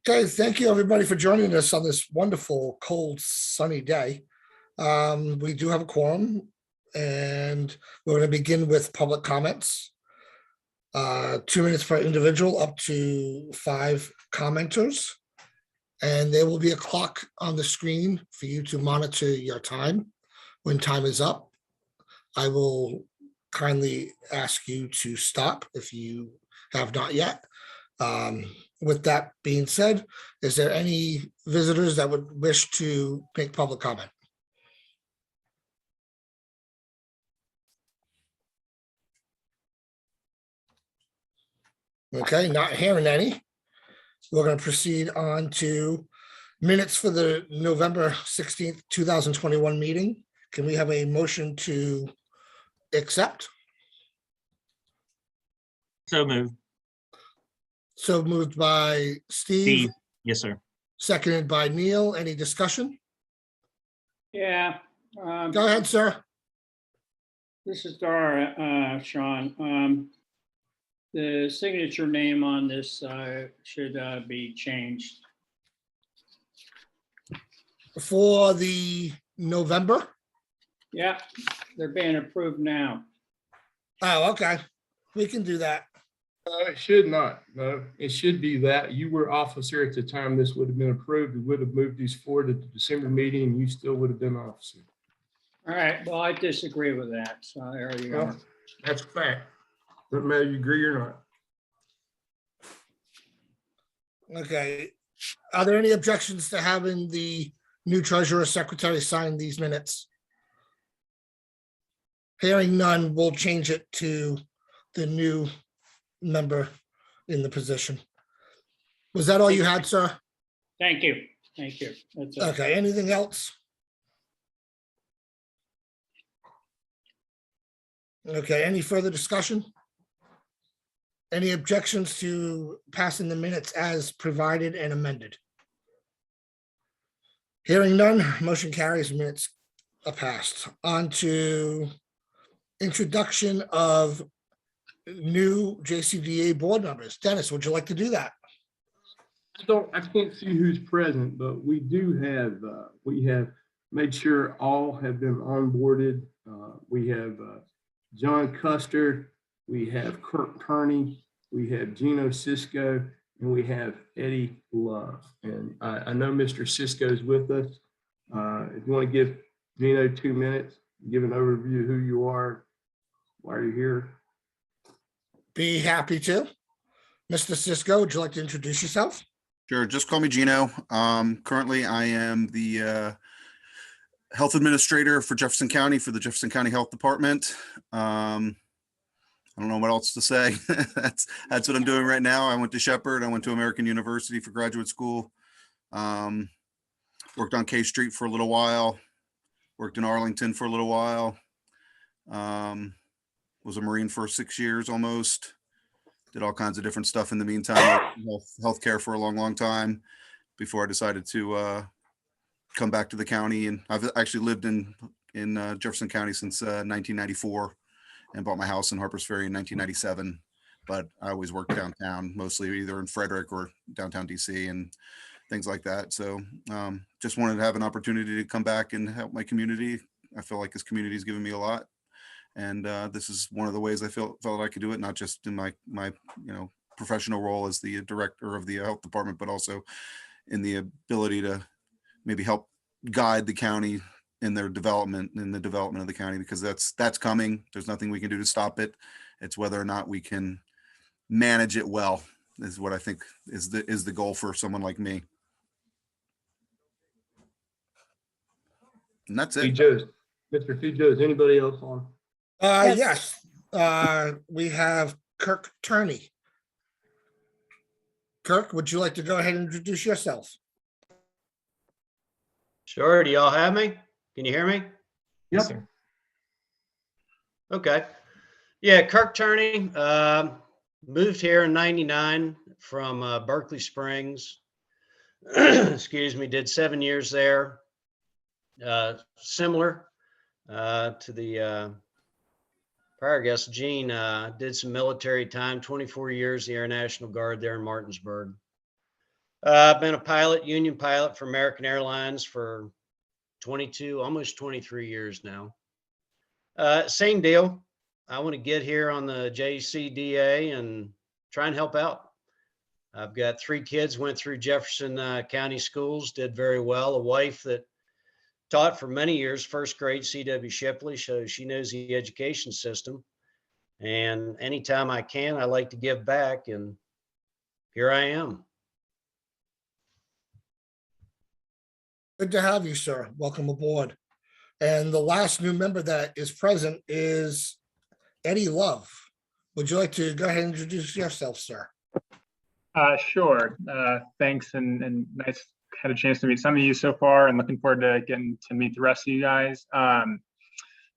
Okay, thank you everybody for joining us on this wonderful, cold, sunny day. We do have a quorum and we're going to begin with public comments. 2 minutes per individual, up to 5 commenters. And there will be a clock on the screen for you to monitor your time. When time is up, I will kindly ask you to stop if you have not yet. With that being said, is there any visitors that would wish to make public comment? Okay, not hearing any. We're going to proceed on to minutes for the November 16th, 2021 meeting. Can we have a motion to accept? So moved. So moved by Steve, Steve. Yes, sir. seconded by Neil. Any discussion? Yeah. Go ahead, sir. This is Dara, Sean. The signature name on this should be changed. For the November? Yeah, they're being approved now. Oh, okay. We can do that. It should not. No, it should be that you were officer at the time this would have been approved. We would have moved these forward to the December meeting and you still would have been officer. All right, well, I disagree with that, so there you go. Well, that's a fact. Doesn't matter if you agree or not. Okay. Are there any objections to having the new treasurer secretary sign these minutes? Hearing none, we'll change it to the new member in the position. Was that all you had, sir? Thank you. Thank you. That's it. Okay, anything else? Okay, any further discussion? Any objections to passing the minutes as provided and amended? Hearing none, motion carries, minutes are passed. On to introduction of new JCDA board members. Dennis, would you like to do that? I can't see who's present, but we have made sure all have been onboarded. We have John Custer, we have Kirk Kearney, we have Gino Cisco, and we have Eddie Love. And I know Mr. Cisco's with us. If you want to give Gino 2 minutes, give an overview of who you are, why you're here. Be happy to. Mr. Cisco, would you like to introduce yourself? Sure, just call me Gino. Currently, I am the health administrator for Jefferson County for the Jefferson County Health Department. I don't know what else to say. That's what I'm doing right now. I went to Shepherd. I went to American University for graduate school. Worked on K Street for a little while. Worked in Arlington for a little while. Was a Marine for 6 years almost. Did all kinds of different stuff in the meantime. Healthcare for a long time before I decided to come back to the county. And I've actually lived in Jefferson County since 1994 and bought my house in Harpers Ferry in 1997. But I always worked downtown, mostly either in Frederick or downtown DC and things like that. So just wanted to have an opportunity to come back and help my community. I feel like this community has given me a lot. And this is one of the ways I felt I could do it, not just in my professional role as the director of the health department, but also in the ability to maybe help guide the county in their development, in the development of the county, because that's coming. There's nothing we can do to stop it. It's whether or not we can manage it well is what I think is the goal for someone like me. And that's it. Mr. Fijo, is anybody else on? Yes. We have Kirk Turney. Kirk, would you like to go ahead and introduce yourself? Sure. Do y'all have me? Can you hear me? Yes, sir. Okay. Yeah, Kirk Turney, moved here in '99 from Berkeley Springs. Excuse me, did 7 years there. Similar to the prior guest, Gene, did some military time, 24 years, the Air National Guard there in Martinsburg. I've been a pilot, union pilot for American Airlines for 22, almost 23 years now. Same deal. I want to get here on the JCDA and try and help out. I've got 3 kids, went through Jefferson County schools, did very well. A wife that taught for many years, first grade C.W. Shipley, so she knows the education system. And anytime I can, I like to give back, and here I am. Good to have you, sir. Welcome aboard. And the last new member that is present is Eddie Love. Would you like to go ahead and introduce yourself, sir? Sure. Thanks, and nice. Had a chance to meet some of you so far, and looking forward to getting to meet the rest of you guys.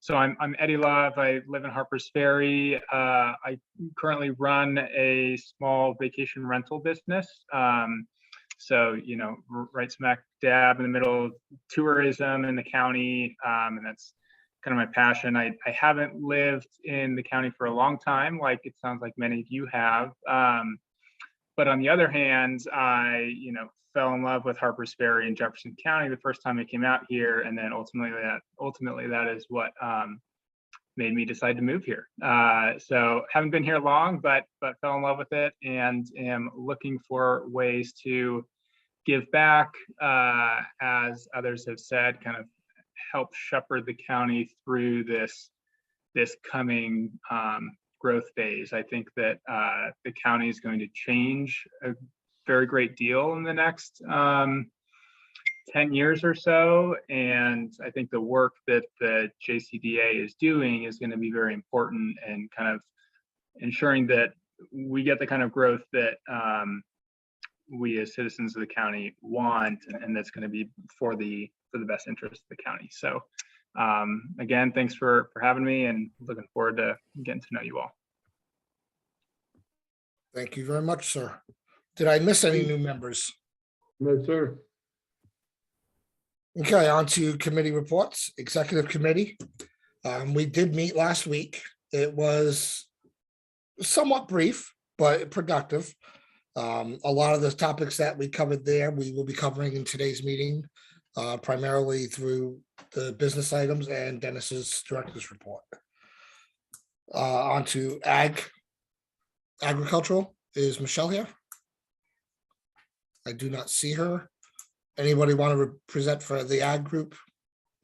So I'm Eddie Love. I live in Harpers Ferry. I currently run a small vacation rental business. So, you know, right smack dab in the middle of tourism in the county, and that's kind of my passion. I haven't lived in the county for a long time, like it sounds like many of you have. But on the other hand, I, fell in love with Harpers Ferry in Jefferson County the first time I came out here, and then ultimately that is what made me decide to move here. So haven't been here long, but fell in love with it, and am looking for ways to give back, as others have said, kind of help shepherd the county through this coming growth phase. I think that the county is going to change a very great deal in the next 10 years or so. And I think the work that the JCDA is doing is going to be very important in kind of ensuring that we get the kind of growth that we as citizens of the county want, and that's going to be for the best interest of the county. So again, thanks for having me, and looking forward to getting to know you all. Thank you very much, sir. Did I miss any new members? No, sir. Okay, on to committee reports. Executive Committee. We did meet last week. It was somewhat brief, but productive. A lot of the topics that we covered there, we will be covering in today's meeting, primarily through the business items and Dennis's director's report. On to agricultural. Is Michelle here? I do not see her. Anybody want to present for the ag group?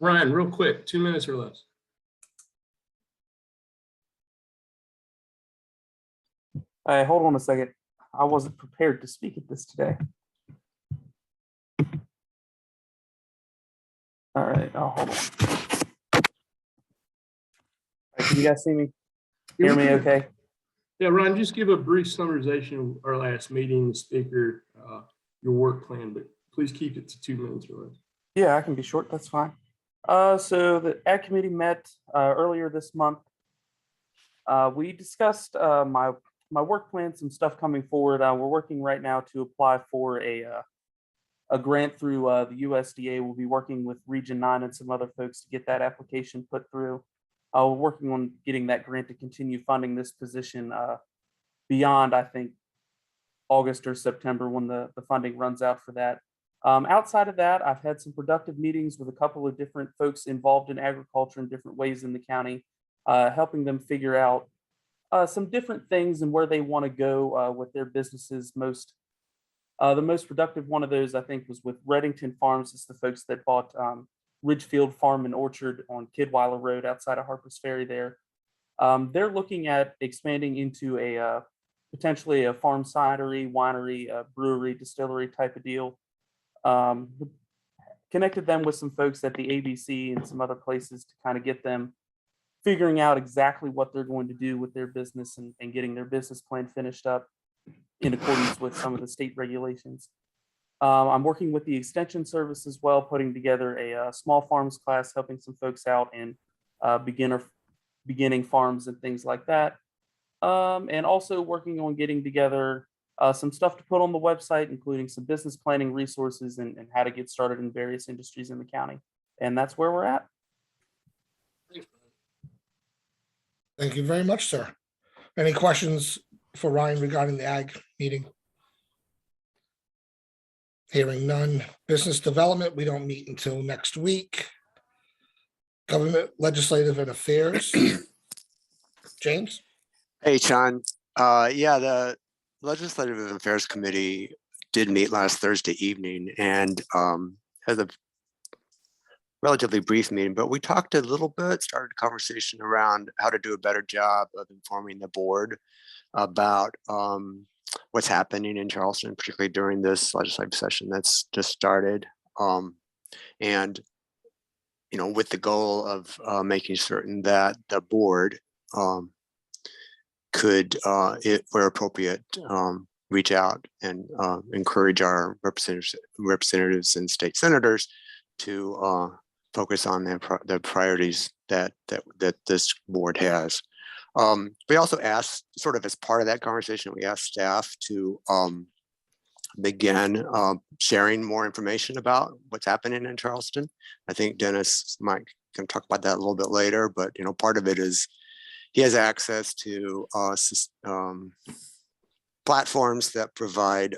Ryan, real quick, 2 minutes or less. Hold on a second. I wasn't prepared to speak at this today. All right, hold on. All right, can you guys see me? Hear me okay? Yeah, Ryan, just give a brief summarization of our last meeting, the speaker, your work plan, but please keep it to 2 minutes or less. Yeah, I can be short. That's fine. So the Ag Committee met earlier this month. We discussed my work plan, some stuff coming forward. We're working right now to apply for a grant through the USDA. We'll be working with Region 9 and some other folks to get that application put through. We're working on getting that grant to continue funding this position beyond, I think, August or September, when the funding runs out for that. Outside of that, I've had some productive meetings with a couple of different folks involved in agriculture in different ways in the county, helping them figure out some different things and where they want to go with their businesses. The most productive one of those, I think, was with Reddington Farms. It's the folks that bought Ridgefield Farm and Orchard on Kidweiler Road outside of Harpers Ferry there. They're looking at expanding into potentially a farm cidery, winery, brewery, distillery type of deal. Connected them with some folks at the ABC and some other places to kind of get them figuring out exactly what they're going to do with their business and getting their business plan finished up in accordance with some of the state regulations. I'm working with the Extension Service as well, putting together a small farms class, helping some folks out in beginning farms and things like that. And also working on getting together some stuff to put on the website, including some business planning resources and how to get started in various industries in the county. And that's where we're at. Thank you very much, sir. Any questions for Ryan regarding the ag meeting? Hearing none. Business development, we don't meet until next week. Government, legislative and affairs. James? Hey, Sean. Yeah, the Legislative Affairs Committee did meet last Thursday evening and had a relatively brief meeting, but we talked a little bit, started a conversation around how to do a better job of informing the board about what's happening in Charleston, particularly during this legislative session that's just started. And, you know, with the goal of making certain that the board could, where appropriate, reach out and encourage our representatives and state senators to focus on the priorities that this board has. We also asked, sort of as part of that conversation, we asked staff to begin sharing more information about what's happening in Charleston. I think Dennis might can talk about that a little bit later, but you know, part of it is he has access to platforms that provide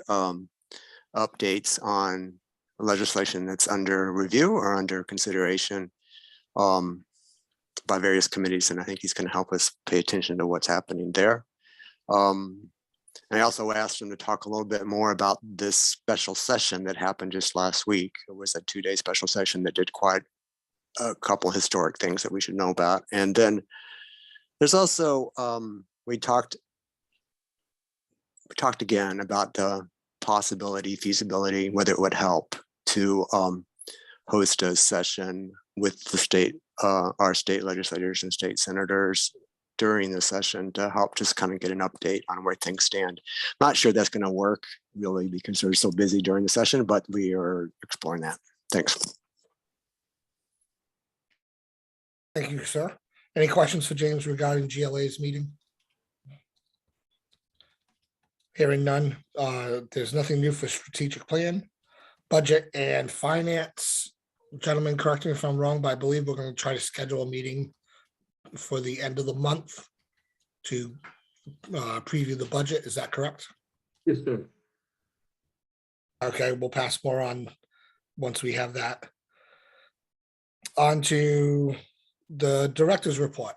updates on legislation that's under review or under consideration by various committees. And I think he's going to help us pay attention to what's happening there. I also asked him to talk a little bit more about this special session that happened just last week. It was a 2-day special session that did quite a couple historic things that we should know about. And then there's also, we talked again about the possibility, feasibility, whether it would help to host a session with the state, our state legislators and state senators during the session to help just kind of get an update on where things stand. Not sure that's going to work really because they're so busy during the session, but we are exploring that. Thanks. Thank you, sir. Any questions for James regarding GLA's meeting? Hearing none. There's nothing new for strategic plan, budget and finance. Gentlemen, correct me if I'm wrong, but I believe we're going to try to schedule a meeting for the end of the month to preview the budget. Is that correct? Yes, sir. Okay, we'll pass more on once we have that. On to the director's report.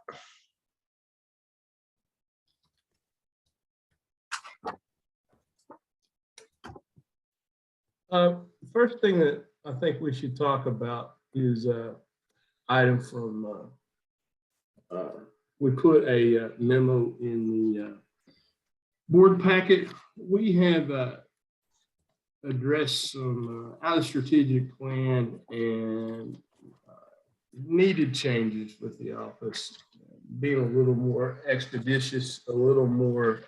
First thing that I think we should talk about is item from, we put a memo in the board packet. We have addressed some out of strategic plan and needed changes with the office, being a little more expeditious, a little more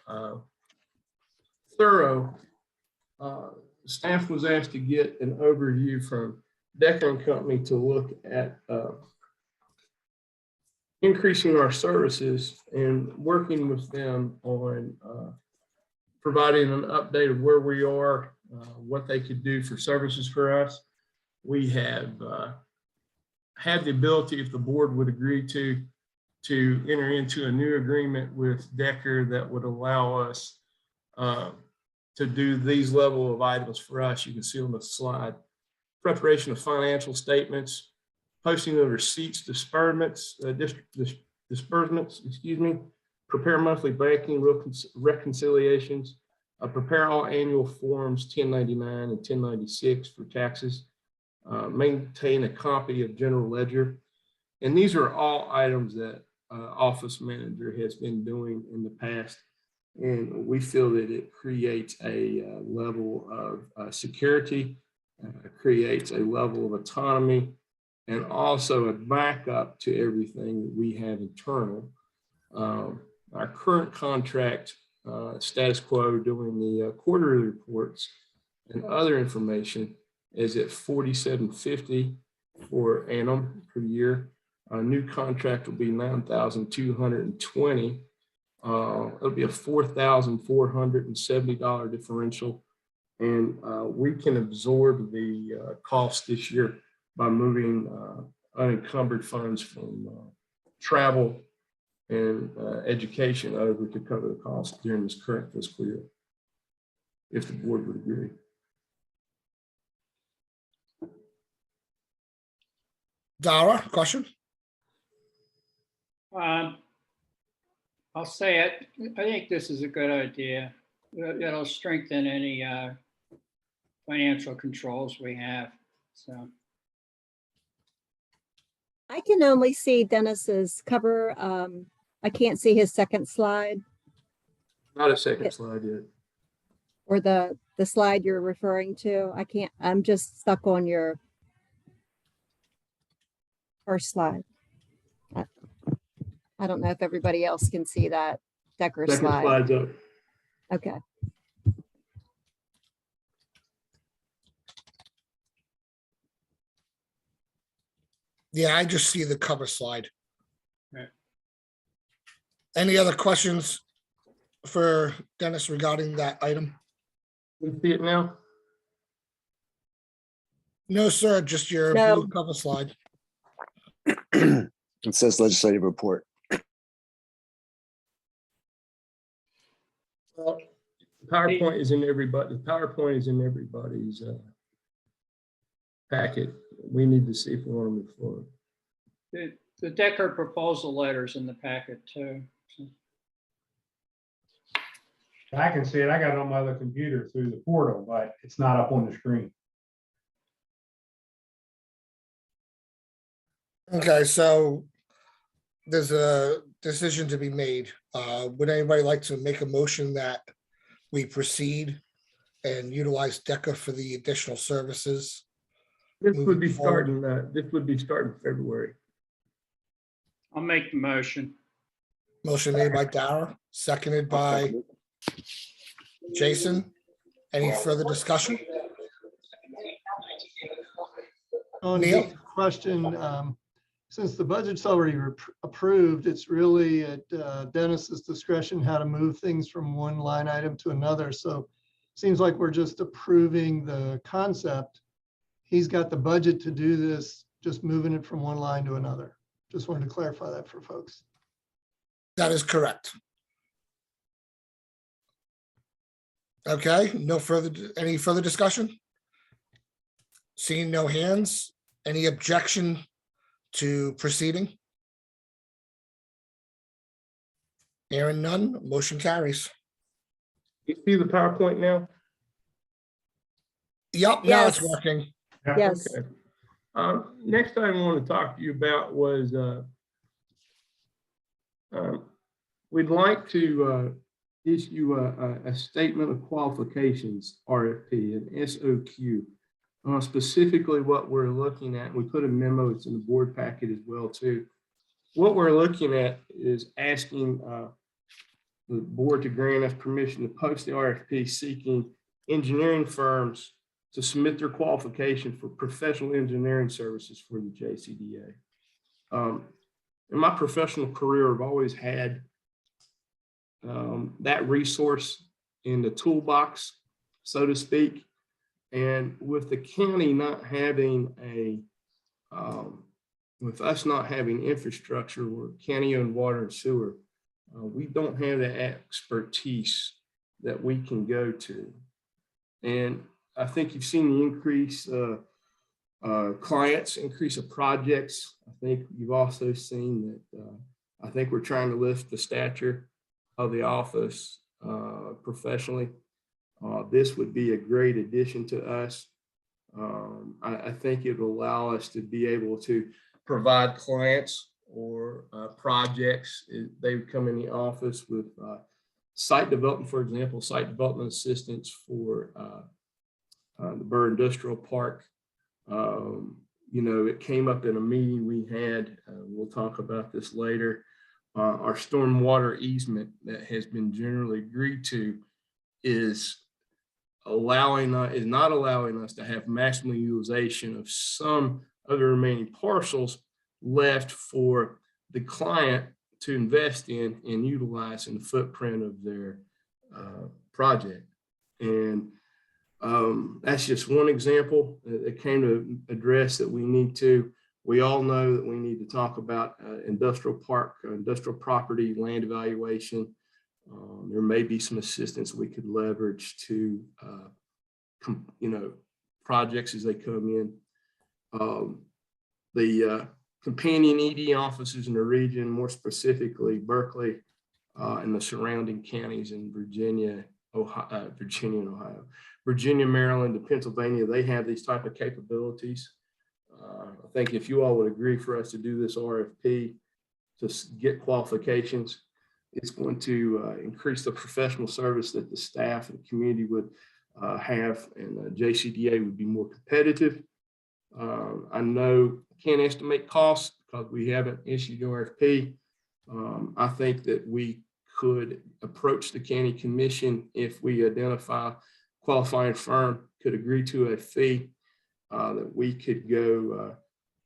thorough. Staff was asked to get an overview from Decker and Company to look at increasing our services and working with them on providing an update of where we are, what they could do for services for us. We have had the ability, if the board would agree to enter into a new agreement with Decker that would allow us to do these level of items for us. You can see on the slide: preparation of financial statements, posting of receipts, disbursements, excuse me, prepare monthly banking reconciliations, prepare all annual forms 1099 and 1096 for taxes, maintain a copy of general ledger. And these are all items that office manager has been doing in the past. And we feel that it creates a level of security, creates a level of autonomy, and also a backup to everything that we have internal. Our current contract status quo doing the quarterly reports and other information is at $4,750 for annum per year. Our new contract will be $9,220. It'll be a $4,470 differential, and we can absorb the cost this year by moving unencumbered funds from travel and education over to cover the cost during this current fiscal year, if the board would agree. Dara, question? I'll say it. I think this is a good idea. It'll strengthen any financial controls we have. So I can only see Dennis's cover. I can't see his second slide Not a second slide yet. or the slide you're referring to. I can't, I'm just stuck on your first slide. I don't know if everybody else can see that Decker Second slide. slide's up. Okay. Yeah, I just see the cover slide. Right. Any other questions for Dennis regarding that item? We see it now? No, sir, just your No. blue cover slide. It says legislative report. Well, PowerPoint is in everybody, the PowerPoint is in everybody's packet. We need to see if we want to move forward. the Decker proposal letter's in the packet too. I can see it. I got it on my other computer through the portal, but it's not up on the screen. Okay, so there's a decision to be made. Would anybody like to make a motion that we proceed and utilize DECA for the additional services? This would be Moving forward. starting, this would be starting February. I'll make the motion. Motion made by Dara, seconded by Jason. Any further discussion? On Neil? the question, since the budget's already approved, it's really at Dennis's discretion how to move things from one line item to another. So seems like we're just approving the concept. He's got the budget to do this, just moving it from one line to another. Just wanted to clarify that for folks. That is correct. Okay, no further, any further discussion? Seeing no hands, any objection to proceeding? Hearing none, motion carries. You see the PowerPoint now? Yep, now it's Yes. working. Yes. Okay. Next item I want to talk to you about was we'd like to issue a statement of qualifications, RFP, an SOQ. Specifically what we're looking at, we put a memo, it's in the board packet as well too. What we're looking at is asking the board to grant us permission to post the RFP seeking engineering firms to submit their qualification for professional engineering services for the JCDA. In my professional career, I've always had that resource in the toolbox, so to speak. And with the county not having with us not having infrastructure, we're county-owned water and sewer, we don't have the expertise that we can go to. And I think you've seen the increase clients, increase of projects. I think you've also seen that I think we're trying to lift the stature of the office professionally. This would be a great addition to us. I think it will allow us to be able to provide clients or projects. They would come in the office with site development, for example, site development assistance for the Burr Industrial Park. You know, it came up in a meeting we had. We'll talk about this later. Our stormwater easement that has been generally agreed to is not allowing us to have maximum utilization of some of the remaining parcels left for the client to invest in and utilize in the footprint of their project. And that's just one example that came to address that we need to. We all know that we need to talk about industrial park, industrial property, land evaluation. There may be some assistance we could leverage to, projects as they come in. The companion ED offices in the region, more specifically Berkeley and the surrounding counties in Virginia, Virginia, Maryland, and Pennsylvania. They have these type of capabilities. I think if you all would agree for us to do this RFP to get qualifications, it's going to increase the professional service that the staff and community would have, and JCDA would be more competitive. I know can't estimate costs because we haven't issued the RFP. I think that we could approach the county commission if we identify qualifying firm could agree to a fee, that we could go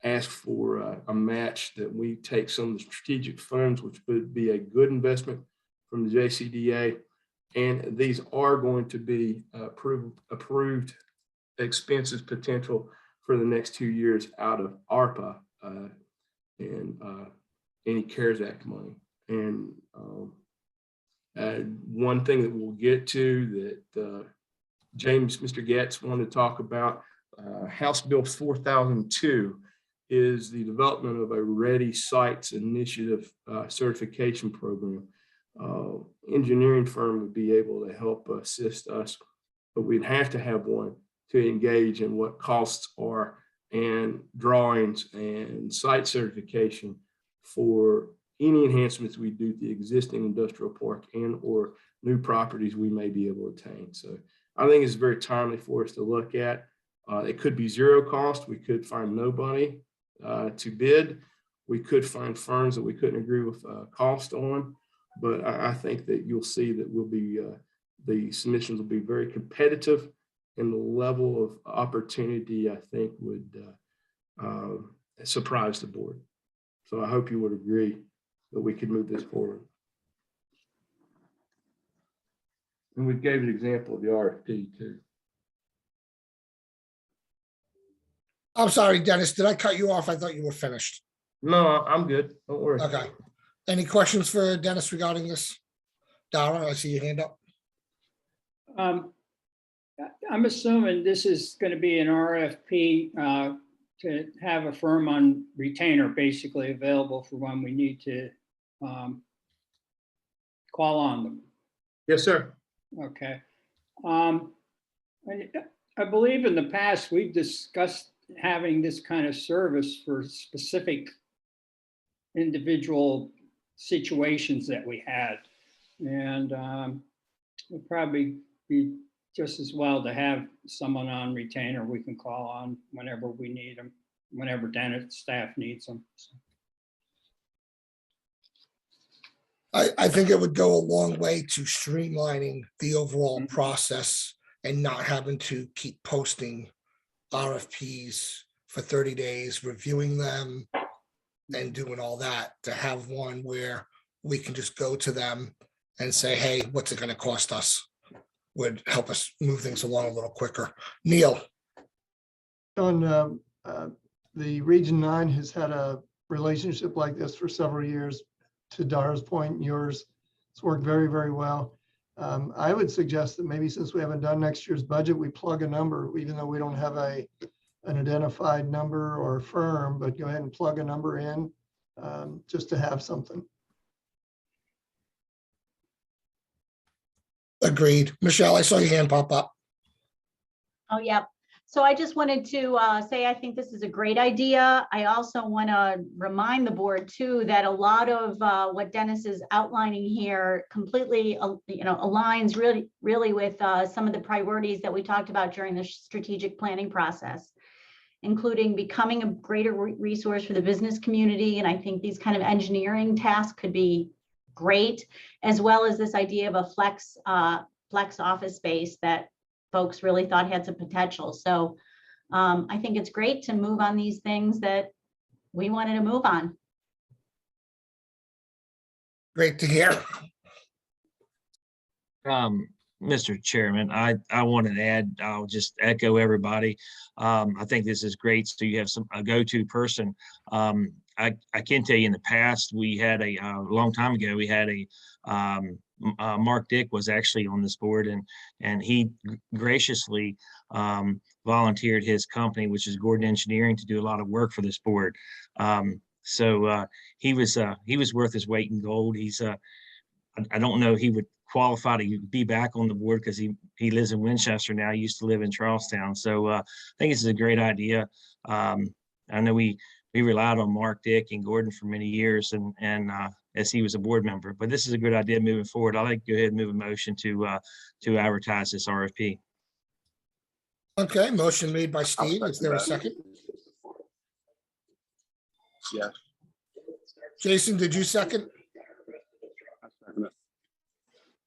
ask for a match, that we take some of the strategic funds, which would be a good investment from the JCDA. And these are going to be approved expenses potential for the next 2 years out of ARPA and any CARES Act money. And one thing that we'll get to that Mr. Getz wanted to talk about, House Bill 4002 is the development of a Ready Sites Initiative certification program. Engineering firm would be able to help assist us, but we'd have to have one to engage in what costs are and drawings and site certification for any enhancements we do to the existing industrial park and or new properties we may be able to attain. So I think it's very timely for us to look at. It could be zero cost. We could find nobody to bid. We could find firms that we couldn't agree with cost on, but I think that you'll see that we'll be, the submissions will be very competitive, and the level of opportunity, I think, would surprise the board. So I hope you would agree that we could move this forward. And we gave an example of the RFP too. I'm sorry, Dennis, did I cut you off? I thought you were finished. No, I'm good. Don't worry. Okay. Any questions for Dennis regarding this? Dara, I see your hand up. I'm assuming this is going to be an RFP to have a firm on retainer basically available for when we need to call on them. Yes, sir. Okay. I believe in the past, we've discussed having this kind of service for specific individual situations that we had. And it would probably be just as well to have someone on retainer we can call on whenever we need them, whenever Dennis staff needs them. So. I think it would go a long way to streamlining the overall process and not having to keep posting RFPs for 30 days, reviewing them and doing all that, to have one where we can just go to them and say, hey, what's it going to cost us? Would help us move things along a little quicker. Neil. John, the Region 9 has had a relationship like this for several years. To Dara's point, and yours, it's worked very, very well. I would suggest that maybe since we haven't done next year's budget, we plug a number, even though we don't have an identified number or firm, but go ahead and plug a number in just to have something. Agreed. Michelle, I saw your hand pop up. Oh, yeah. So I just wanted to say I think this is a great idea. I also want to remind the board too that a lot of what Dennis is outlining here completely, aligns really with some of the priorities that we talked about during the strategic planning process, including becoming a greater resource for the business community. And I think these kind of engineering tasks could be great, as well as this idea of a flex office space that folks really thought had some potential. So I think it's great to move on these things that we wanted to move on. Great to hear. Mr. Chairman, I wanted to add, I'll just echo everybody. I think this is great. So you have a go-to person. I can tell you in the past, we had a long time ago, we had Mark Dick was actually on this board, and he graciously volunteered his company, which is Gordon Engineering, to do a lot of work for this board. So he was worth his weight in gold. I don't know he would qualify to be back on the board because he lives in Winchester now. He used to live in Charlestown. So I think this is a great idea. I know we relied on Mark, Dick, and Gordon for many years, and as he was a board member. But this is a good idea moving forward. I'd like to go ahead and move a motion to advertise this RFP. Okay, motion made by Steve. Is there a second? Yes. Jason, did you second?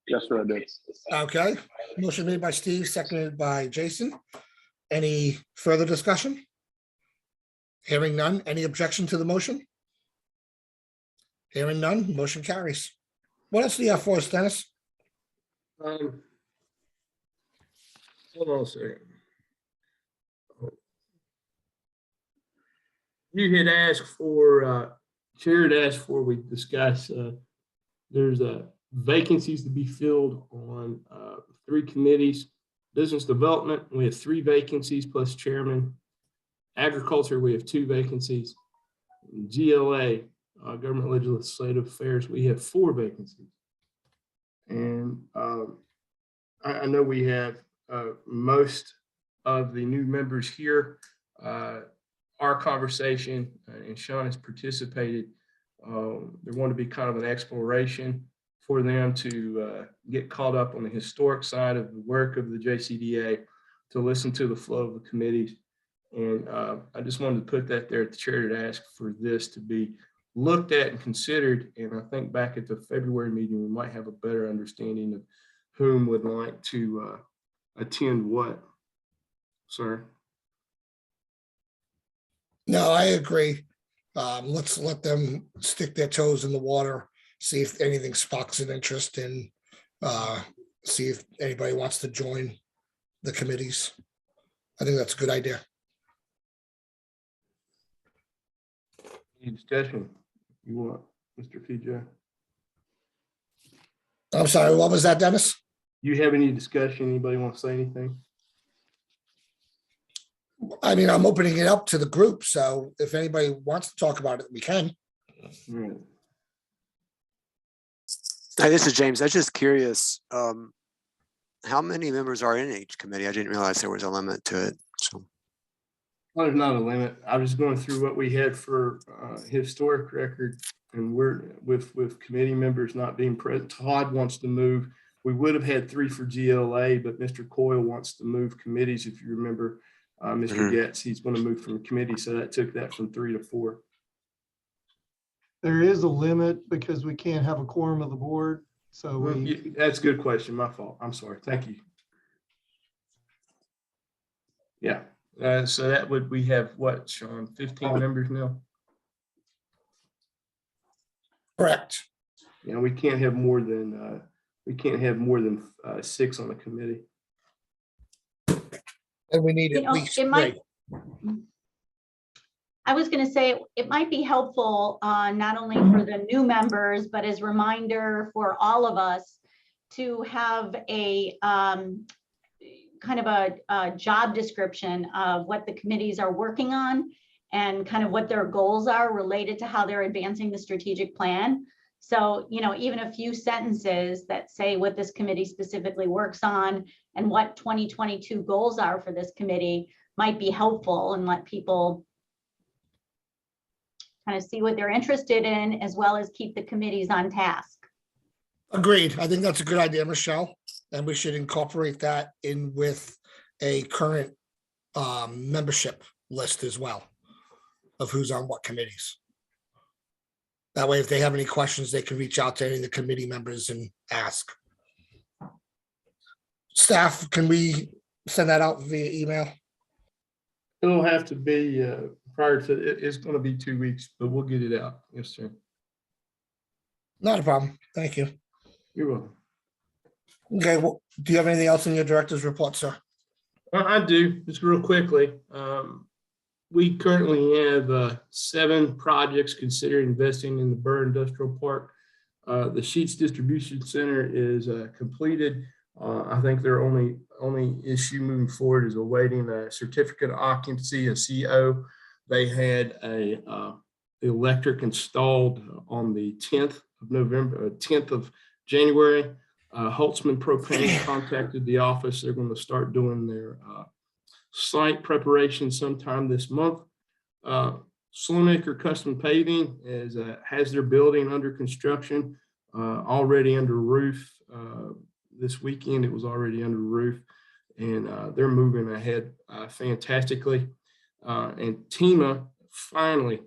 Yes, sir, I did. Okay, motion made by Steve, seconded by Jason. Any further discussion? Hearing none. Any objection to the motion? Hearing none, motion carries. What else do you have for us, Dennis? Hold on a second. You had asked for, Chair had asked for, we discuss, there's vacancies to be filled on 3 committees. Business Development, we have 3 vacancies plus chairman. Agriculture, we have 2 vacancies. GLA, Government Legislative Affairs, we have 4 vacancies. And I know we have most of the new members here. Our conversation, and Sean has participated, there want to be kind of an exploration for them to get caught up on the historic side of the work of the JCDA, to listen to the flow of the committees. And I just wanted to put that there at the chair to ask for this to be looked at and considered. And I think back at the February meeting, we might have a better understanding of whom would like to attend what. Sir? No, I agree. Let's let them stick their toes in the water, see if anything sparks an interest, and see if anybody wants to join the committees. I think that's a good idea. Any discussion you want, Mr. PJ? I'm sorry, what was that, Dennis? You have any discussion? Anybody want to say anything? I mean, I'm opening it up to the group, so if anybody wants to talk about it, we can. Right. Hi, this is James. I was just curious, how many members are in each committee? I didn't realize there was a limit to it. So, Well, there's not a limit. I was going through what we had for historic record, and we're with committee members not being present. Todd wants to move. We would have had 3 for GLA, but Mr. Coyle wants to move committees. If you remember, Mr. Getz, he's going to move from a committee, so that took that from 3 to 4. There is a limit because we can't have a quorum of the board. So That's a good question. My fault. I'm sorry. Thank you. Yeah. So that would, we have what, Sean, 15 members now? Correct. Yeah, we can't have more than 6 on the committee. And we need You at know, least it might, 3. I was going to say, it might be helpful, not only for the new members, but as a reminder for all of us to have a kind of a job description of what the committees are working on and kind of what their goals are related to how they're advancing the strategic plan. So, you know, even a few sentences that say what this committee specifically works on and what 2022 goals are for this committee might be helpful, and let people kind of see what they're interested in, as well as keep the committees on task. Agreed. I think that's a good idea, Michelle, and we should incorporate that in with a current membership list as well of who's on what committees. That way, if they have any questions, they can reach out to any of the committee members and ask. Staff, can we send that out via email? It'll have to be prior to, it's going to be 2 weeks, but we'll get it out. Yes, sir. Not a problem. Thank you. You're welcome. Okay, well, do you have anything else in your director's report, sir? I do, just real quickly. We currently have 7 projects considering investing in the Burr Industrial Park. The Sheets Distribution Center is completed. I think their only issue moving forward is awaiting a certificate of occupancy, a CO. They had a electric installed on the 10th of November, 10th of January. Holtzman Propane contacted the office. They're going to start doing their site preparation sometime this month. Sloanacre Custom Paving has their building under construction, already under roof. This weekend, it was already under roof, and they're moving ahead fantastically. And TEMA finally,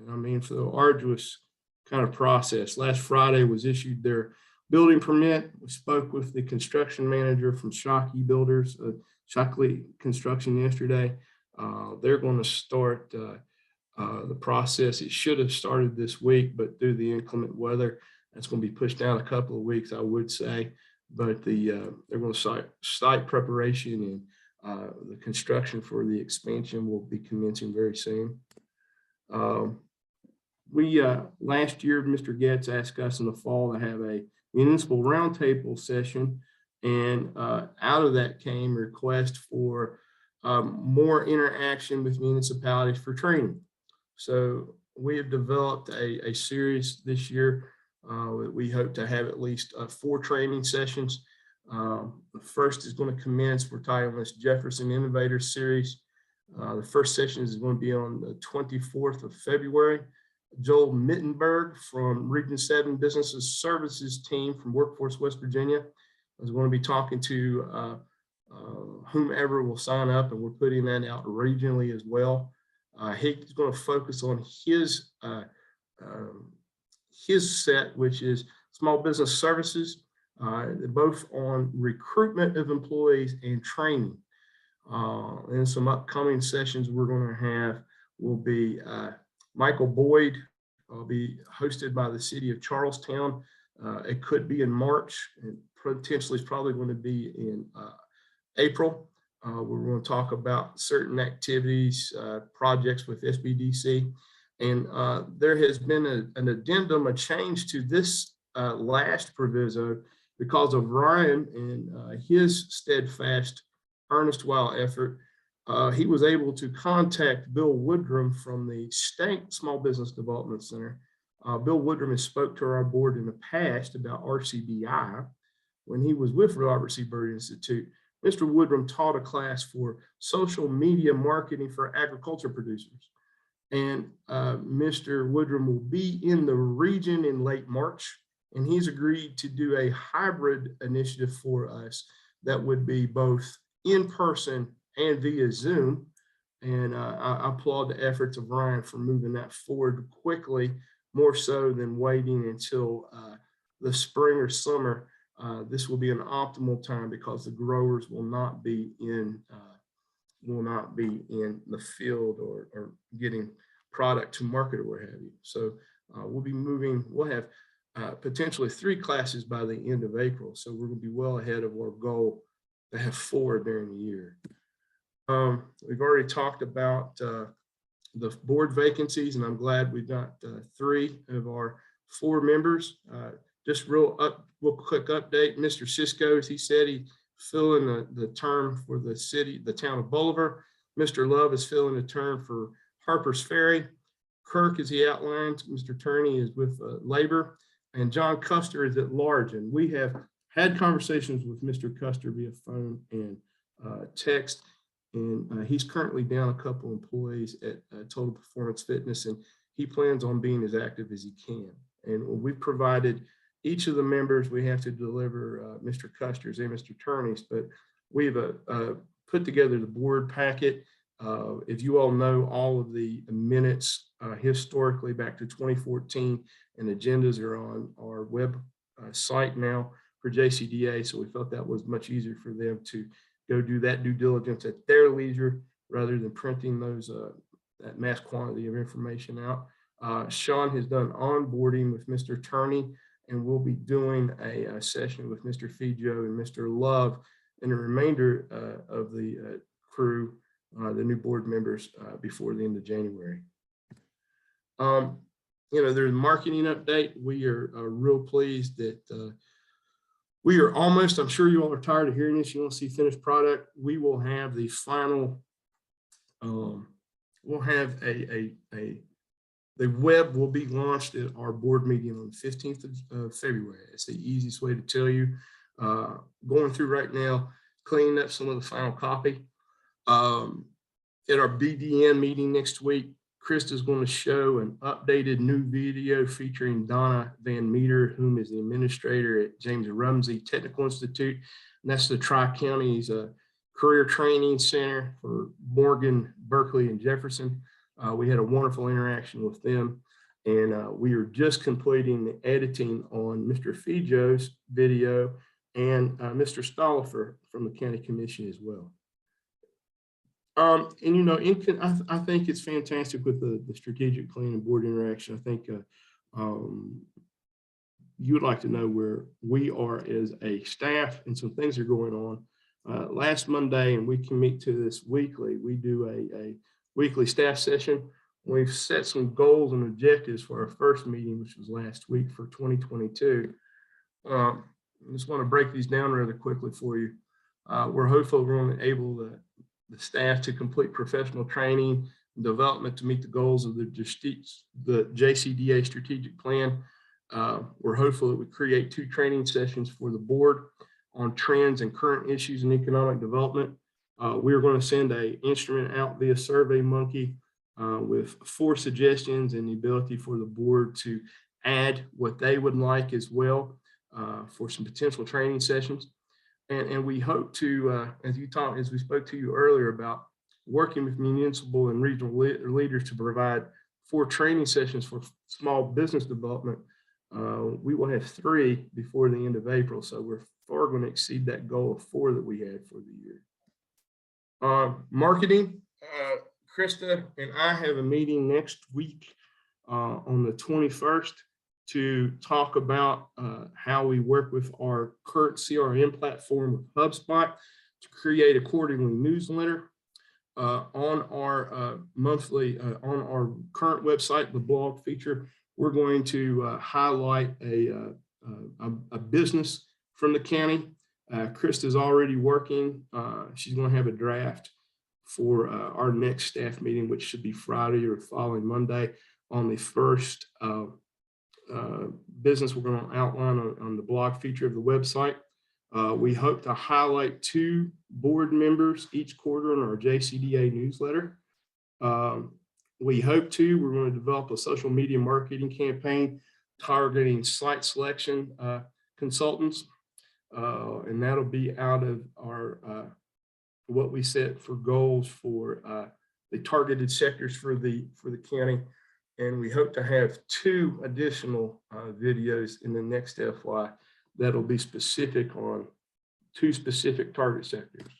I mean, for the arduous kind of process, last Friday was issued their building permit. We spoke with the construction manager from Shockey Builders, Shockley Construction yesterday. They're going to start the process. It should have started this week, but due to the inclement weather, that's going to be pushed down a couple of weeks, I would say. But they're going to start site preparation, and the construction for the expansion will be commencing very soon. Last year, Mr. Getz asked us in the fall to have a municipal roundtable session, and out of that came request for more interaction with municipalities for training. So we have developed a series this year. We hope to have at least 4 training sessions. The first is going to commence. We're titling this Jefferson Innovators Series. The first session is going to be on the 24th of February. Joel Mittenberg from Region 7 Business Services team from Workforce West Virginia is going to be talking to whomever will sign up, and we're putting that out regionally as well. He's going to focus on his set, which is small business services, both on recruitment of employees and training. And some upcoming sessions we're going to have will be Michael Boyd will be hosted by the city of Charlestown. It could be in March, and potentially it's probably going to be in April. We're going to talk about certain activities, projects with SBDC. And there has been an addendum, a change to this last proviso because of Ryan and his steadfast, earnest while effort. He was able to contact Bill Woodrum from the State Small Business Development Center. Bill Woodrum has spoke to our board in the past about RCBI when he was with Robert C. Byrd Institute. Mr. Woodrum taught a class for social media marketing for agriculture producers. And Mr. Woodrum will be in the region in late March, and he's agreed to do a hybrid initiative for us that would be both in person and via Zoom. And I applaud the efforts of Ryan for moving that forward quickly, more so than waiting until the spring or summer. This will be an optimal time because the growers will not be in the field or getting product to market or what have you. So we'll be moving. We'll have potentially 3 classes by the end of April. So we're going to be well ahead of our goal to have 4 during the year. We've already talked about the board vacancies, and I'm glad we've got 3 of our 4 members. Just real quick update. Mr. Cisco, as he said, he filling the term for the town of Bolivar. Mr. Love is filling the term for Harper's Ferry. Kirk, as he outlined, Mr. Turney is with Labor, and John Custer is at large. And we have had conversations with Mr. Custer via phone and text, and he's currently down a couple employees at Total Performance Fitness, and he plans on being as active as he can. And we provided each of the members, we have to deliver Mr. Custer's and Mr. Turney's, but we've put together the board packet. If you all know all of the minutes historically back to 2014, and agendas are on our web site now for JCDA. So we felt that was much easier for them to go do that due diligence at their leisure rather than printing those that mass quantity of information out. Sean has done onboarding with Mr. Turney, and we'll be doing a session with Mr. Fijo and Mr. Love and the remainder of the crew, the new board members, before the end of January. There's a marketing update. We are real pleased that we are almost, I'm sure you all are tired of hearing this, you want to see finished product. We will have the final, we'll have a The web will be launched at our board meeting on the 15th of February. It's the easiest way to tell you. Going through right now, cleaning up some of the final copy. At our BDN meeting next week, Krista's going to show an updated new video featuring Donna Van Meter, whom is the administrator at James Rumsey Technical Institute. And that's the Tri-County's career training center for Morgan, Berkeley, and Jefferson. We had a wonderful interaction with them, and we are just completing the editing on Mr. Fijo's video and Mr. Stollifer from the County Commission as well. And you know, I think it's fantastic with the strategic planning board interaction. I think you would like to know where we are as a staff, and some things are going on. Last Monday, and we can meet to this weekly, we do a weekly staff session. We've set some goals and objectives for our first meeting, which was last week for 2022. I just want to break these down rather quickly for you. We're hopeful we're going to enable the staff to complete professional training and development to meet the goals of the JCDA strategic plan. We're hopeful that we create 2 training sessions for the board on trends and current issues in economic development. We are going to send an instrument out via SurveyMonkey with 4 suggestions and the ability for the board to add what they would like as well for some potential training sessions. And we hope to, as we spoke to you earlier about working with municipal and regional leaders to provide 4 training sessions for small business development. We will have 3 before the end of April. So we're far going to exceed that goal of 4 that we had for the year. Marketing, Krista and I have a meeting next week on the 21st to talk about how we work with our current CRM platform with HubSpot to create a quarterly newsletter on our monthly, on our current website, the blog feature. We're going to highlight a business from the county. Krista's already working. She's going to have a draft for our next staff meeting, which should be Friday or following Monday, on the first business we're going to outline on the blog feature of the website. We hope to highlight 2 board members each quarter in our JCDA newsletter. We're going to develop a social media marketing campaign targeting site selection consultants. And that'll be out of our what we set for goals for the targeted sectors for the county. And we hope to have 2 additional videos in the next FY that'll be specific on 2 specific target sectors.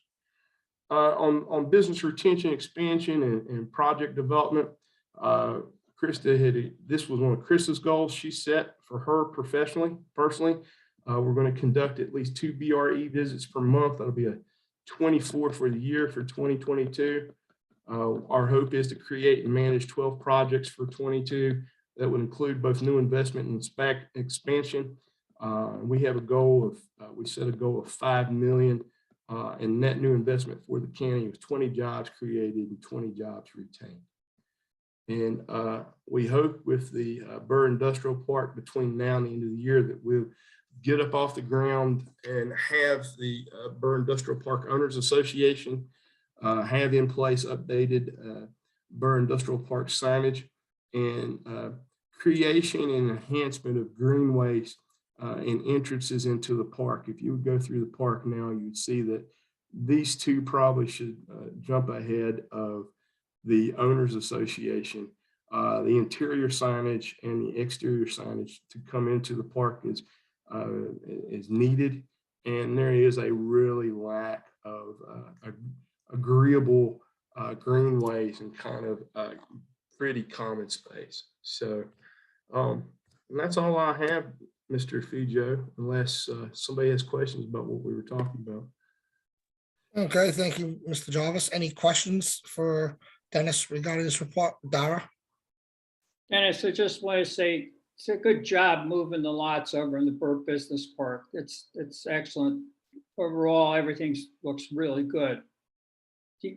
On business retention, expansion, and project development, Krista this was one of Krista's goals she set for her personally. We're going to conduct at least 2 BRE visits per month. That'll be a 24 for the year for 2022. Our hope is to create and manage 12 projects for 22 that would include both new investment and expansion. We have a goal of, we set a goal of $5 million in net new investment for the county, with 20 jobs created and 20 jobs retained. And we hope with the Burr Industrial Park between now and the end of the year that we'll get up off the ground and have the Burr Industrial Park Owners Association have in place updated Burr Industrial Park signage, and creation and enhancement of greenways and entrances into the park. If you would go through the park now, you'd see that these 2 probably should jump ahead of the Owners Association. The interior signage and the exterior signage to come into the park is needed, and there is a really lack of agreeable greenways and kind of pretty common space. So and that's all I have, Mr. Fijo, unless somebody has questions about what we were talking about. Okay, thank you, Mr. Jarvis. Any questions for Dennis regarding this report? Dara? Dennis, I just want to say it's a good job moving the lots over in the Burr Business Park. It's excellent. Overall, everything looks really good.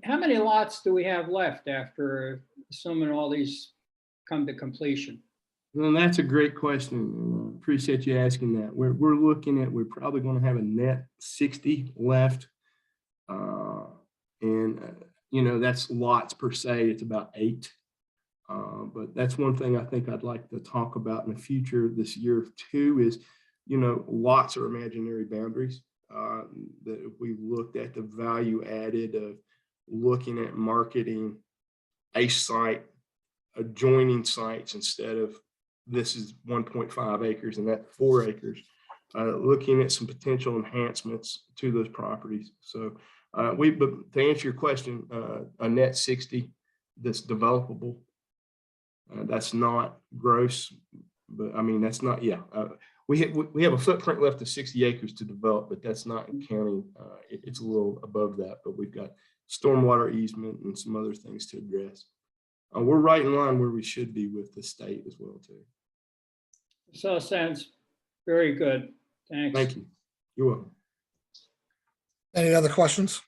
How many lots do we have left after assuming all these come to completion? Well, that's a great question. And I appreciate you asking that. We're looking at, we're probably going to have a net 60 left. You know, that's lots per se. It's about 8. But that's one thing I think I'd like to talk about in the future this year too is, you know, lots are imaginary boundaries. That if we looked at the value added of looking at marketing a site, adjoining sites instead of this is 1.5 acres and that's 4 acres, looking at some potential enhancements to those properties. So but to answer your question, a net 60 that's developable. That's not gross, but I mean, that's not, yeah. We have a footprint left of 60 acres to develop, but that's not in county. It's a little above that, but we've got stormwater easement and some other things to address. We're right in line where we should be with the state as well, too. So sounds very good. Thanks. Thank you. You're welcome. Any other questions?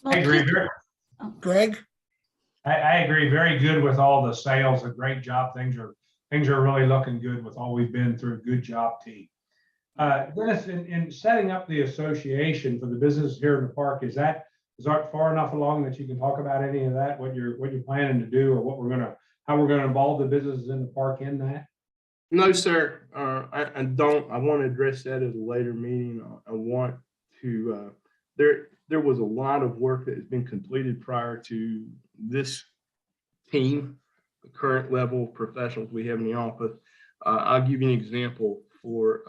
I agree. Greg? I agree. Very good with all the sales. A great job. Things are really looking good with all we've been through. Good job, team. Dennis, in setting up the association for the business here in the park, is that far enough along that you can talk about any of that? What you're planning to do, or how we're gonna involve the businesses in the park in that? No, sir. I don't. I want to address that at a later meeting. I want to. There was a lot of work that has been completed prior to this team, the current level of professionals we have in the office. I'll give you an example for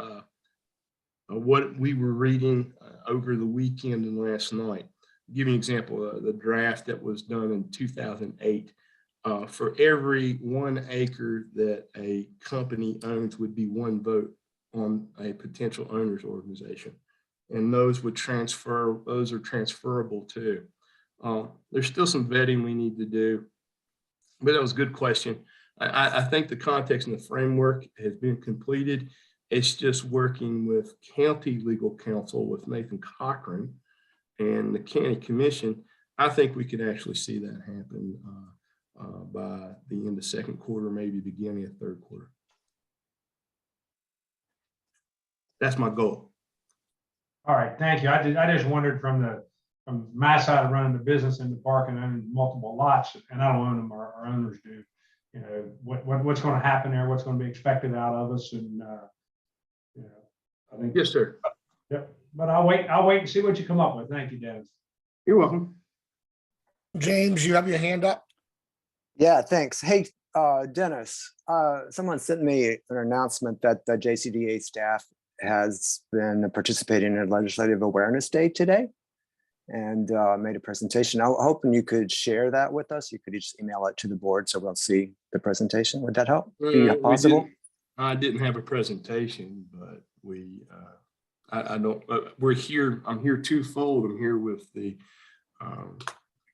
what we were reading over the weekend and last night. I'll give you an example, the draft that was done in 2008. For every 1 acre that a company owns would be 1 vote on a potential owners organization. And those are transferable too. There's still some vetting we need to do, but that was a good question. I think the context and the framework has been completed. It's just working with county legal counsel with Nathan Cochran and the county commission. I think we could actually see that happen by the end of second quarter, maybe beginning of third quarter. That's my goal. All right, thank you. I just wondered from my side of running the business in the park and owning multiple lots, and I don't own them, our owners do. You know, what's going to happen there, what's going to be expected out of us, and you know, I think. Yes, sir. Yep. But I'll wait and see what you come up with. Thank you, Dennis. You're welcome. James, you have your hand up? Yeah, thanks. Hey, Dennis, someone sent me an announcement that the JCDA staff has been participating in Legislative Awareness Day today and made a presentation. I'm hoping you could share that with us. You could just email it to the board so we'll see the presentation. Would that help? Be possible? I didn't have a presentation, but I don't, we're here. I'm here twofold. I'm here with the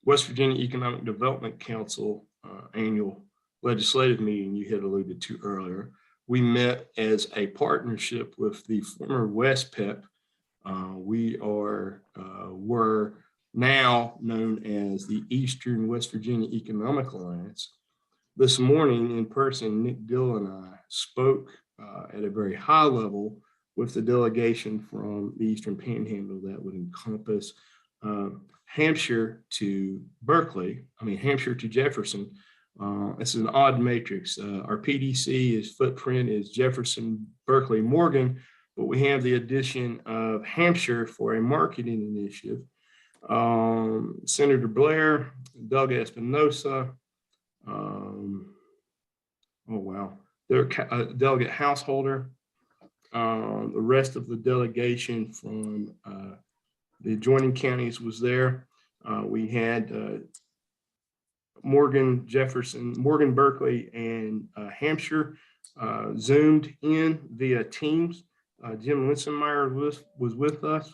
West Virginia Economic Development Council annual legislative meeting you had alluded to earlier. We met as a partnership with the former WestPEP. We were now known as the Eastern West Virginia Economic Alliance. This morning in person, Nick Dill and I spoke at a very high level with the delegation from the Eastern Panhandle that would encompass Hampshire to Berkeley, Hampshire to Jefferson. This is an odd matrix. Our PDC footprint is Jefferson, Berkeley, Morgan, but we have the addition of Hampshire for a marketing initiative. Senator Blair, Doug Espinosa, Delegate Householder, the rest of the delegation from the adjoining counties was there. We had Morgan, Jefferson, Morgan, Berkeley, and Hampshire zoomed in via Teams. Jim Linsenmeyer was with us.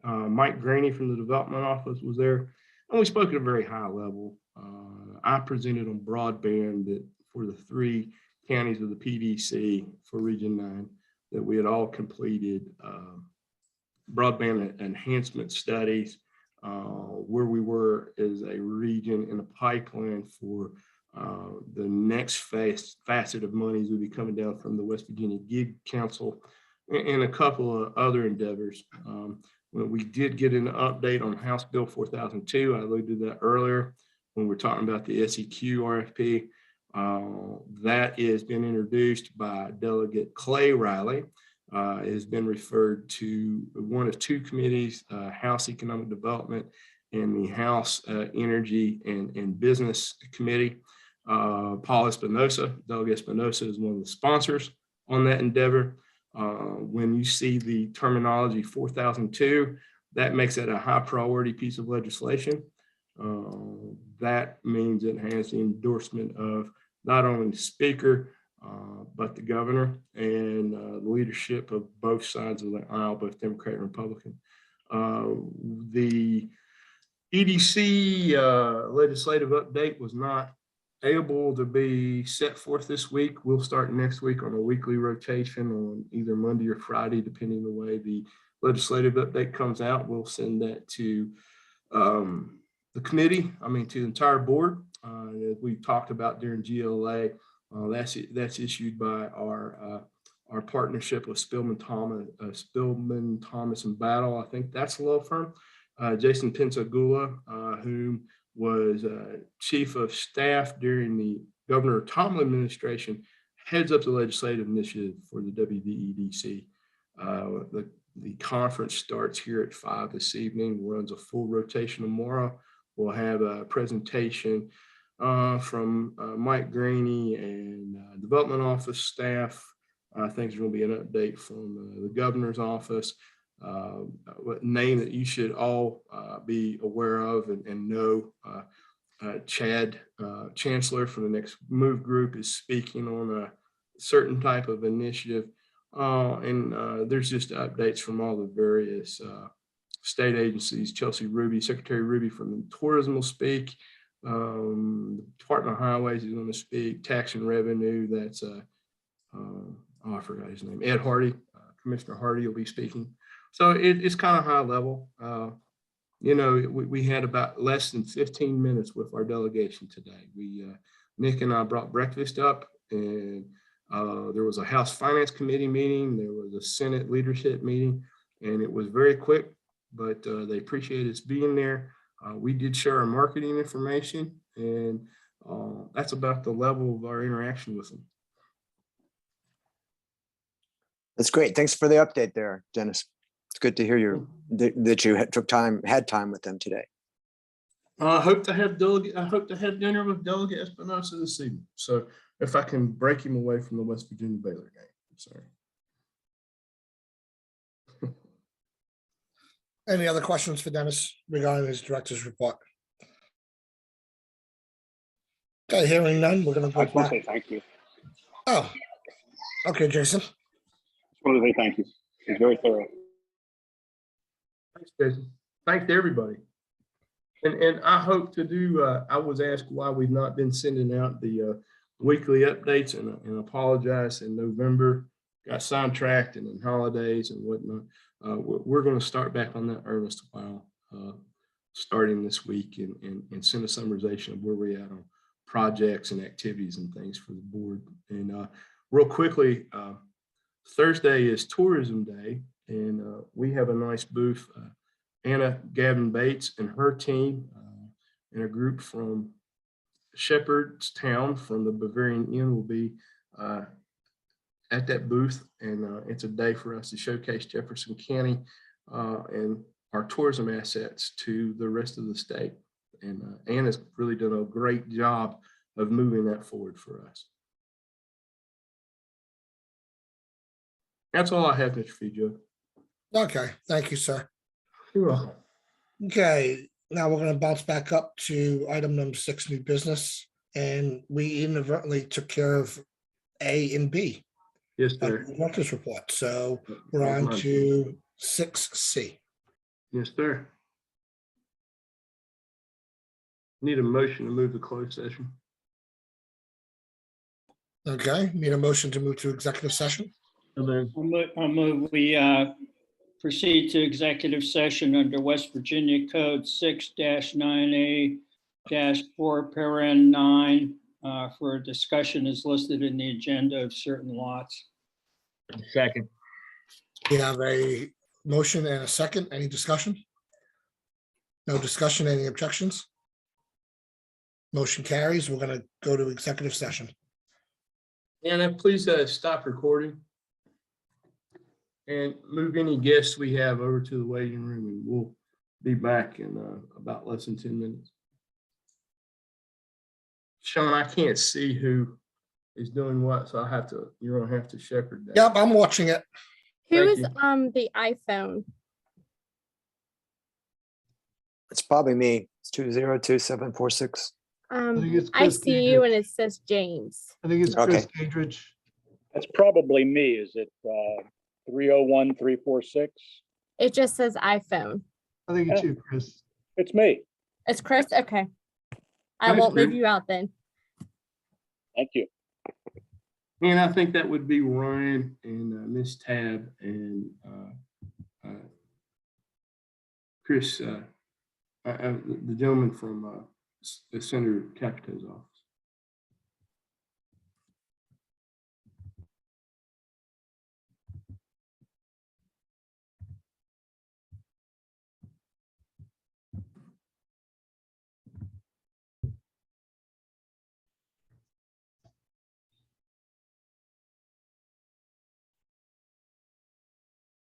Mike Graney from the development office was there. And we spoke at a very high level. I presented on broadband that for the 3 counties of the PDC for Region 9 that we had all completed broadband enhancement studies, where we were as a region in a pipeline for The next facet of monies will be coming down from the West Virginia Gig Council and a couple of other endeavors. When we did get an update on House Bill 4002, I alluded to that earlier when we're talking about the SEQ RFP. That has been introduced by Delegate Clay Riley. It has been referred to one of two committees, House Economic Development and the House Energy and Business Committee. Paul Espinosa, Delegate Espinosa is one of the sponsors on that endeavor. When you see the terminology 4002, that makes it a high priority piece of legislation. That means it has the endorsement of not only the speaker, but the governor and the leadership of both sides of the aisle, both Democrat and Republican. The EDC legislative update was not able to be set forth this week. We'll start next week on a weekly rotation on either Monday or Friday, depending the way the legislative update comes out. We'll send that to the committee, to the entire board. As we talked about during GLA, that's issued by our partnership with Spillman Thomas and Battle. I think that's the law firm. Jason Pensagula, whom was chief of staff during the Governor Tomlin administration, heads up the legislative initiative for the WVEDC. The conference starts here at 5 this evening, runs a full rotation tomorrow. We'll have a presentation from Mike Graney and Development Office staff. I think there's going to be an update from the governor's office. Name that you should all be aware of and know. Chad Chancellor from the Next Move Group is speaking on a certain type of initiative. And there's just updates from all the various state agencies. Chelsea Ruby, Secretary Ruby from Tourism will speak. The Department of Highways is going to speak. Tax and Revenue, that's I forgot his name, Ed Hardy. Commissioner Hardy will be speaking. So it's kind of high level. We had about less than 15 minutes with our delegation today. Nick and I brought breakfast up, and there was a House Finance Committee meeting. There was a Senate leadership meeting, and it was very quick, but they appreciated us being there. We did share our marketing information, and that's about the level of our interaction with them. That's great. Thanks for the update there, Dennis. It's good to hear that you had time with them today. I hope to have dinner with Delegate Espinosa this evening. So if I can break him away from the West Virginia Baylor game, I'm sorry. Any other questions for Dennis regarding his director's report? Okay, hearing none, we're going to go I just want to back. say thank you. Oh, okay, Jason. Just want to say thank you. It's very thorough. Thanks, Jason. Thanks to everybody. And I hope to do, I was asked why we've not been sending out the weekly updates, and apologize. In November, got sidetracked and in holidays and whatnot. We're going to start back on that earnest while starting this week and send a summarization of where we're at on projects and activities and things for the board. And real quickly, Thursday is Tourism Day, and we have a nice booth. Anna Gavin Bates and her team and a group from Shepherdstown from the Bavarian Inn will be at that booth, and it's a day for us to showcase Jefferson County and our tourism assets to the rest of the state. And Anna's really done a great job of moving that forward for us. That's all I have, Mr. Fijo. Okay, thank you, sir. You're welcome. Okay, now we're going to bounce back up to item number 6, new business. And we inadvertently took care of A and B. Yes, sir. Director's report. So we're on to 6C. Yes, sir. Need a motion to move to closed session. Okay, need a motion to move to executive session. I'll move we proceed to executive session under West Virginia Code 6-9A-4, paren 9, for a discussion is listed in the agenda of certain lots. Second. We have a motion and a second. Any discussion? No discussion, any objections? Motion carries. We're gonna go to executive session. Anna, please stop recording. And move any guests we have over to the waiting room, and we'll be back in about less than 10 minutes. Sean, I can't see who is doing what, so you're gonna have to shepherd that. Yep, I'm watching it. Thank Who's you. on the iPhone? It's probably me. It's 202-746. think it's I Chris see you Gadrich. and it says James. I think it's Okay. Chris Gadrich. That's probably me. Is it 301-346? It just says iPhone. I think it's you, Chris. It's me. It's Chris? Okay. I Thanks, won't move Chris. you out then. Thank you. And I think that would be Ryan and Miss Tab and Chris, the gentleman from the Senator Capito's office.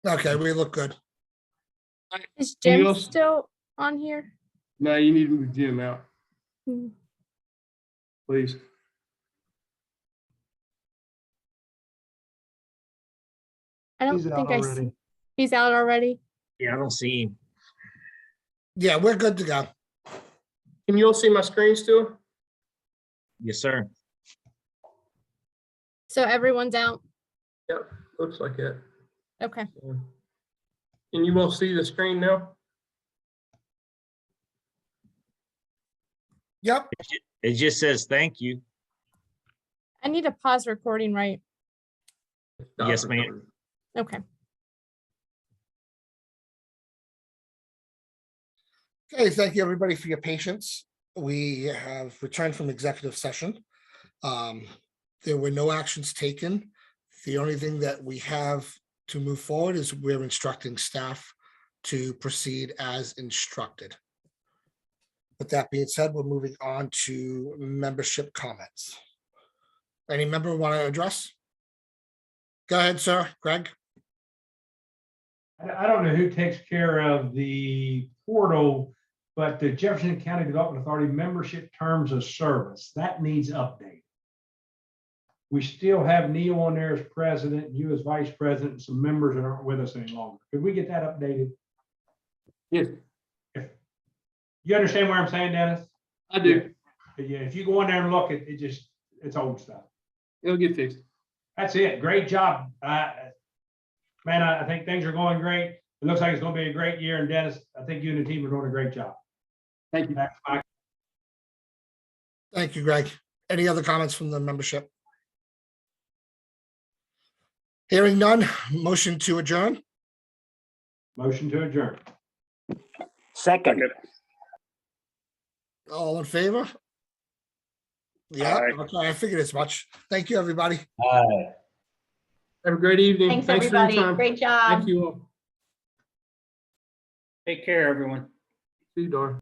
Okay, we look good. Is Anything Jim else? still on here? No, you need to move Jim out, Hmm. please. I don't He's out think I already. see. He's out already? Yeah, I don't see him. Yeah, we're good to go. Can you all see my screen still? Yes, sir. So everyone's out? Yep, looks like it. Okay. Can you all see the screen now? Yep, It just says thank you. I need to pause recording, right? Stop Yes, ma'am. recording. Okay. okay, thank you, everybody, for your patience. We have returned from executive session. There were no actions taken. The only thing that we have to move forward is we're instructing staff to proceed as instructed. With that being said, we're moving on to membership comments. Any member want to address? Go ahead, sir. Greg? I don't know who takes care of the portal, but the Jefferson County Development Authority membership terms of service, that needs updating. We still have Neil on there as president, you as vice president, and some members that aren't with us any longer. Could we get that updated? Yes, You understand what I'm saying, Dennis? I do. Yeah, if you go in there and look, it's old stuff. It'll get fixed. That's it. Great job. Man, I think things are going great. It looks like it's gonna be a great year, and Dennis, I think you and the team are doing a great job. Thank you. That's my Thank you, Greg. Any other comments from the membership? Hearing none, motion to adjourn. motion to adjourn. Second. All in favor? Yeah, Aye. okay, I figured as much. Thank you, everybody. Have a great evening. Thanks, for your everybody. time. Great job. Thank you all. Take care, everyone. See you, Dar.